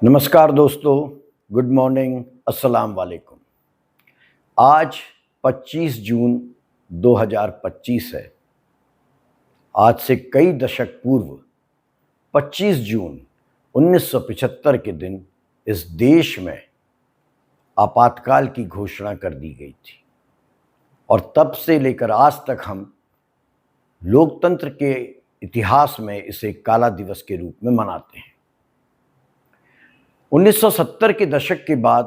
नमस्कार दोस्तों, good morning, अस्सलाम वालेकुम। आज 25 जून 2025 है। आज से कई दशक पूर्व 25 जून 1975 के दिन इस देश में आपातकाल की घोषणा कर दी गई थी और तब से लेकर आज तक हम लोकतंत्र के इतिहास में इसे काला दिवस के रूप में मनाते हैं। 1970 के दशक के बाद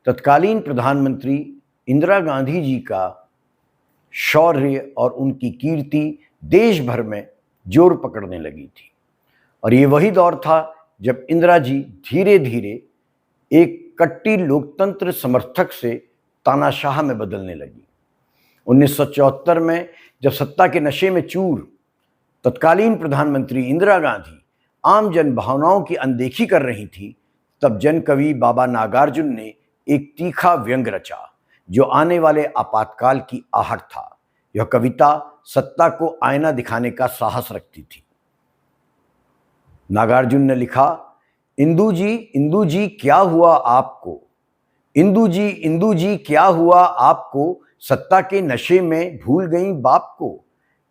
तत्कालीन प्रधानमंत्री इंदिरा गांधी जी का शौर्य और उनकी कीर्ति देश भर में जोर पकड़ने लगी थी और ये वही दौर था जब इंदिरा जी धीरे धीरे एक कट्टी लोकतंत्र समर्थक से तानाशाह में बदलने लगी। 1974 में जब सत्ता के नशे में चूर तत्कालीन प्रधानमंत्री इंदिरा गांधी आम जन भावनाओं की अनदेखी कर रही थी, तब जन कवि बाबा नागार्जुन ने एक तीखा व्यंग रचा जो आने वाले आपातकाल की आहट था। यह कविता सत्ता को आईना दिखाने का साहस रखती थी। नागार्जुन ने लिखा, इंदु जी क्या हुआ आपको, इंदु जी क्या हुआ आपको, सत्ता के नशे में भूल गई बाप को।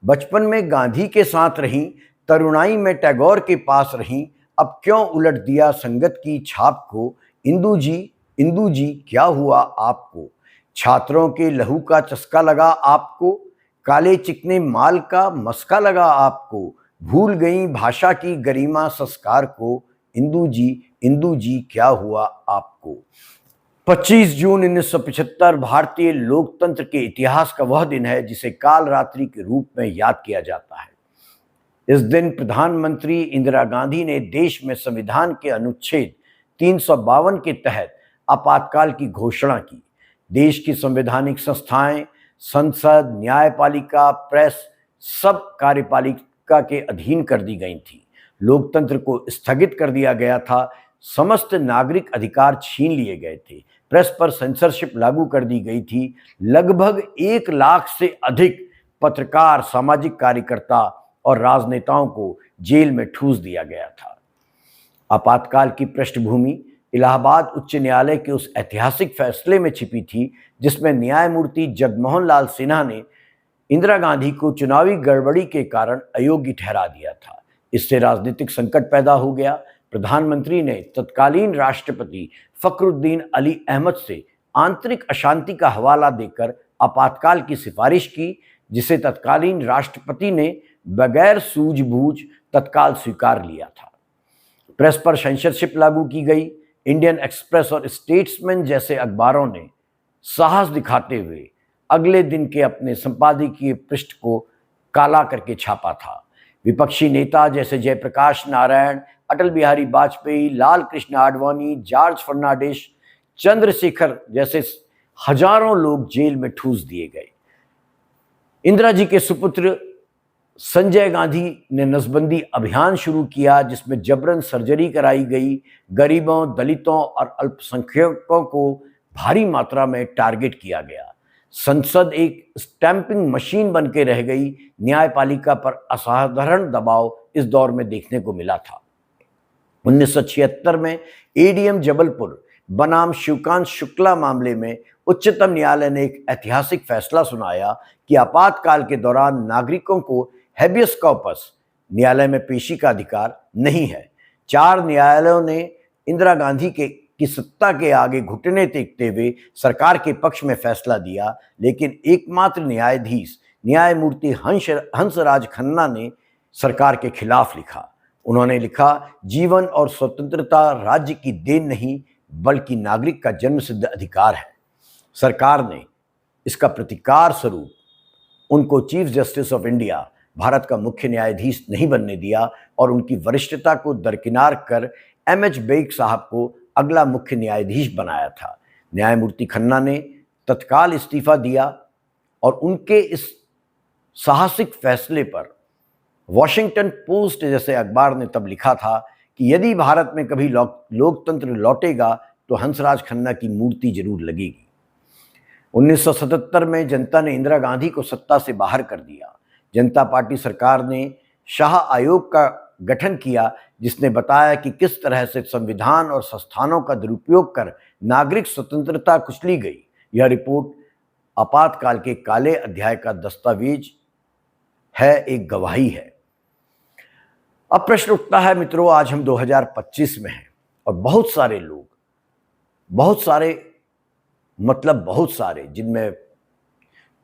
बचपन में गांधी के साथ रही, तरुणाई में टैगोर के पास रही, अब क्यों उलट दिया संगत की छाप को। इंदु जी क्या हुआ आपको, छात्रों के लहू का चस्का लगा आपको, काले चिकने माल का मस्का लगा आपको, भूल गई भाषा की गरिमा संस्कार को। इंदु जी क्या हुआ आपको। 25 जून 1975 भारतीय लोकतंत्र के इतिहास का वह दिन है जिसे काल रात्रि के रूप में याद किया जाता है। इस दिन प्रधानमंत्री इंदिरा गांधी ने देश में संविधान के अनुच्छेद 352 के तहत आपातकाल की घोषणा की। देश की संवैधानिक संस्थाएं, संसद, न्यायपालिका, प्रेस सब कार्यपालिका के अधीन कर दी गई थी। लोकतंत्र को स्थगित कर दिया गया था। समस्त नागरिक अधिकार छीन लिए गए थे। प्रेस पर सेंसरशिप लागू कर दी गई थी। लगभग 1 लाख से अधिक पत्रकार, सामाजिक कार्यकर्ता और राजनेताओं को जेल में ठूस दिया गया था। आपातकाल की पृष्ठभूमि इलाहाबाद उच्च न्यायालय के उस ऐतिहासिक फैसले में छिपी थी जिसमें न्यायमूर्ति जगमोहन लाल सिन्हा ने इंदिरा गांधी को चुनावी गड़बड़ी के कारण अयोग्य ठहरा दिया था। इससे राजनीतिक संकट पैदा हो गया। प्रधानमंत्री ने तत्कालीन राष्ट्रपति फखरुद्दीन अली अहमद से आंतरिक अशांति का हवाला देकर आपातकाल की सिफारिश की, जिसे तत्कालीन राष्ट्रपति ने बगैर सूझबूझ तत्काल स्वीकार लिया था। प्रेस पर सेंसरशिप लागू की गई। इंडियन एक्सप्रेस और स्टेट्समैन जैसे अखबारों ने साहस दिखाते हुए अगले दिन के अपने संपादकीय पृष्ठ को काला करके छापा था। विपक्षी नेता जैसे जयप्रकाश नारायण, अटल बिहारी वाजपेयी, लाल कृष्ण आडवाणी, जॉर्ज फर्नांडिस, चंद्रशेखर जैसे हजारों लोग जेल में ठूस दिए गए। इंदिरा जी के सुपुत्र संजय गांधी ने नसबंदी अभियान शुरू किया जिसमें जबरन सर्जरी कराई गई। गरीबों, दलितों और अल्पसंख्यकों को भारी मात्रा में टारगेट किया गया। संसद एक स्टैंपिंग मशीन बन के रह गई। न्यायपालिका पर असाधारण दबाव इस दौर में देखने को मिला था। 1976 में एडीएम जबलपुर बनाम शिवकांत शुक्ला मामले में उच्चतम न्यायालय ने एक ऐतिहासिक फैसला सुनाया कि आपातकाल के दौरान नागरिकों को हैबियस कॉर्पस न्यायालय में पेशी का अधिकार नहीं है। 4 न्यायालयों ने इंदिरा गांधी की सत्ता के आगे घुटने टेकते हुए सरकार के पक्ष में फैसला दिया, लेकिन एकमात्र न्यायाधीश न्यायमूर्ति हंसराज खन्ना ने सरकार के खिलाफ लिखा। उन्होंने लिखा, जीवन और स्वतंत्रता राज्य की देन नहीं बल्कि नागरिक का जन्मसिद्ध अधिकार है। सरकार ने इसका प्रतिकार स्वरूप उनको chief justice of India, Bharat का मुख्य न्यायाधीश नहीं बनने दिया और उनकी वरिष्ठता को दरकिनार कर एमएच बेग साहब को अगला मुख्य न्यायाधीश बनाया था। न्यायमूर्ति खन्ना ने तत्काल इस्तीफा दिया और उनके इस साहसिक फैसले पर वॉशिंगटन पोस्ट जैसे अखबार ने तब लिखा था कि यदि भारत में कभी लोकतंत्र लौटेगा तो हंसराज खन्ना की मूर्ति जरूर लगेगी। 1977 में जनता ने इंदिरा गांधी को सत्ता से बाहर कर दिया। जनता पार्टी सरकार ने शाह आयोग का गठन किया जिसने बताया कि किस तरह से संविधान और संस्थानों का दुरुपयोग कर नागरिक स्वतंत्रता कुचली गई। यह रिपोर्ट आपातकाल के काले अध्याय का दस्तावेज है, एक गवाही है। अब प्रश्न उठता है मित्रों, आज हम 2025 में हैं और बहुत सारे लोग, बहुत सारे जिनमें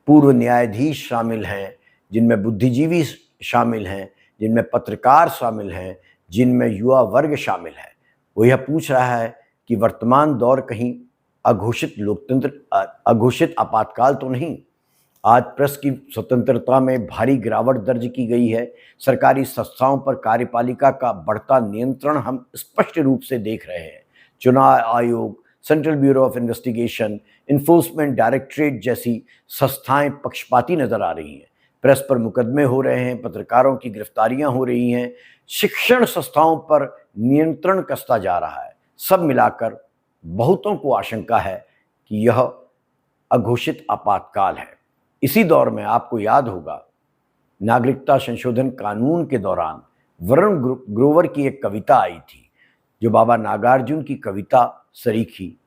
पूर्व न्यायाधीश शामिल हैं, जिनमें बुद्धिजीवी शामिल हैं, जिनमें पत्रकार शामिल हैं, जिनमें युवा वर्ग शामिल है, वो यह पूछ रहा है कि वर्तमान दौर कहीं अघोषित आपातकाल तो नहीं। आज प्रेस की स्वतंत्रता में भारी गिरावट दर्ज की गई है। सरकारी संस्थाओं पर कार्यपालिका का बढ़ता नियंत्रण हम स्पष्ट रूप से देख रहे हैं। चुनाव आयोग, central bureau of investigation, enforcement directorate जैसी संस्थाएं पक्षपाती नजर आ रही हैं। प्रेस पर मुकदमे हो रहे हैं, पत्रकारों की गिरफ्तारियां हो रही हैं, शिक्षण संस्थाओं पर नियंत्रण कसता जा रहा है। सब मिलाकर बहुतों को आशंका है कि यह अघोषित आपातकाल है। इसी दौर में आपको याद होगा, नागरिकता संशोधन कानून के दौरान वरुण ग्रोवर की एक कविता आई थी, जो बाबा नागार्जुन की कविता सरीखी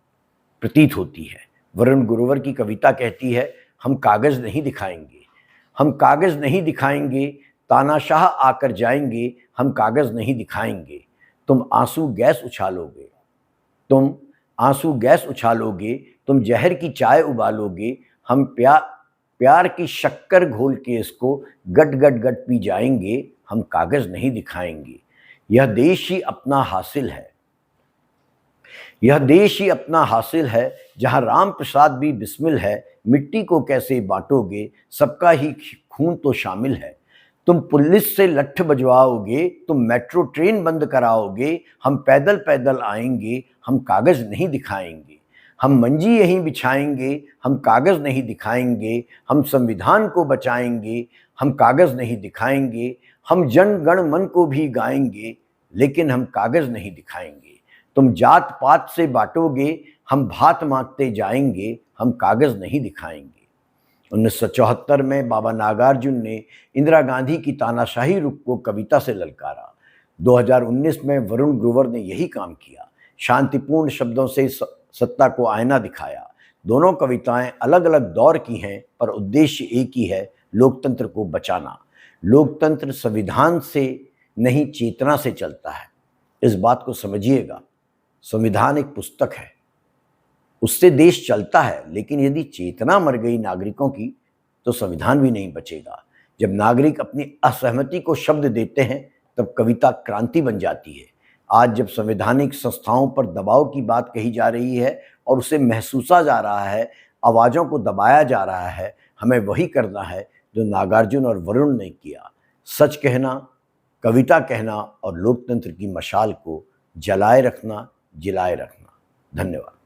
प्रतीत होती है। वरुण ग्रोवर की कविता कहती है, हम कागज नहीं दिखाएंगे, हम कागज नहीं दिखाएंगे, तानाशाह आकर जाएंगे, हम कागज नहीं दिखाएंगे। तुम आंसू गैस उछालोगे, तुम आंसू गैस उछालोगे, तुम जहर की चाय उबालोगे, हम प्यार की शक्कर घोल के इसको गट गट गट पी जाएंगे, हम कागज नहीं दिखाएंगे। यह देश ही अपना हासिल है, यह देश ही अपना हासिल है, जहां राम प्रसाद भी बिस्मिल है। मिट्टी को कैसे बांटोगे, सबका ही खून तो शामिल है। तुम पुलिस से लठ बजवाओगे, तुम मेट्रो ट्रेन बंद कराओगे, हम पैदल पैदल आएंगे, हम कागज नहीं दिखाएंगे। हम मंजी यहीं बिछाएंगे, हम कागज नहीं दिखाएंगे। हम संविधान को बचाएंगे, हम कागज नहीं दिखाएंगे। हम जन गण मन को भी गाएंगे, लेकिन हम कागज नहीं दिखाएंगे। तुम जात पात से बांटोगे, हम भात मांगते जाएंगे, हम कागज नहीं दिखाएंगे। 1974 में बाबा नागार्जुन ने इंदिरा गांधी की तानाशाही रुख को कविता से ललकारा। 2019 में वरुण ग्रोवर ने यही काम किया, शांतिपूर्ण शब्दों से सत्ता को आईना दिखाया। दोनों कविताएं अलग अलग दौर की हैं, पर उद्देश्य एक ही है, लोकतंत्र को बचाना। लोकतंत्र संविधान से नहीं, चेतना से चलता है। इस बात को समझिएगा। संविधान एक पुस्तक है, उससे देश चलता है, लेकिन यदि चेतना मर गई नागरिकों की, तो संविधान भी नहीं बचेगा। जब नागरिक अपनी असहमति को शब्द देते हैं, तब कविता क्रांति बन जाती है। आज जब संवैधानिक संस्थाओं पर दबाव की बात कही जा रही है और उसे महसूसा जा रहा है, आवाज़ों को दबाया जा रहा है, हमें वही करना है जो नागार्जुन और वरुण ने किया, सच कहना, कविता कहना और लोकतंत्र की मशाल को जलाए रखना, जिलाए रखना। धन्यवाद।